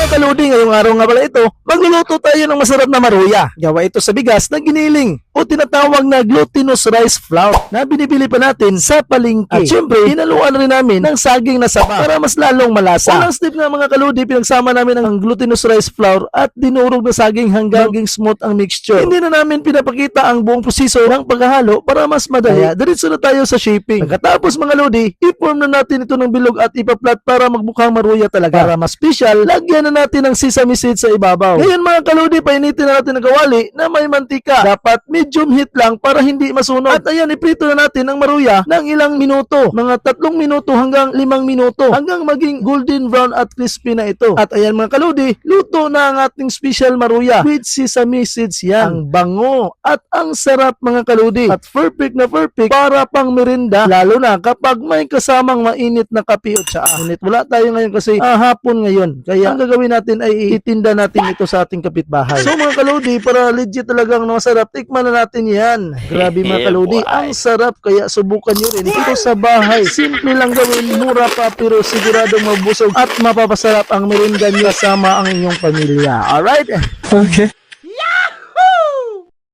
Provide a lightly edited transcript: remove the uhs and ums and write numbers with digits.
Mga kaludi, ngayong araw nga pala ito, magluluto tayo ng masarap na maruya. Gawa ito sa bigas na giniling o tinatawag na glutinous rice flour na binibili pa natin sa palengke. At syempre, hinaluan rin namin ng saging na saba para mas lalong malasa. Unang step nga mga kaludi, pinagsama namin ang glutinous rice flour at dinurog na saging hanggang smooth ang mixture. Hindi na namin pinapakita ang buong proseso ng paghahalo para mas madali. Kaya diretso na tayo sa shaping. Pagkatapos mga kaludi, i-form na natin ito ng bilog at ipaplat para magmukhang maruya talaga. Para mas special, lagyan na natin ng sesame seeds sa ibabaw. Ngayon mga kaludi, painitin na natin ang kawali na may mantika. Dapat medium heat lang para hindi masunog. At ayan, iprito na natin ang maruya ng ilang minuto. Mga 3 minuto hanggang 5 minuto. Hanggang maging golden brown at crispy na ito. At ayan mga kaludi, luto na ang ating special maruya with sesame seeds yan. Ang bango at ang sarap mga kaludi. At perfect na perfect para pang merinda. Lalo na kapag may kasamang mainit na kape o tsaa. Ngunit wala tayo ngayon kasi hapon ngayon. Kaya ang gagawin natin ay itinda natin ito sa ating kapitbahay. So mga kaludi, para legit talagang masarap, tikman na natin yan. Grabe mga kaludi, ang sarap, kaya subukan nyo rin dito sa bahay. Simple lang gawin, mura pa pero siguradong mabusog at mapapasarap ang merinda nyo kasama ang inyong pamilya. Alright? Okay.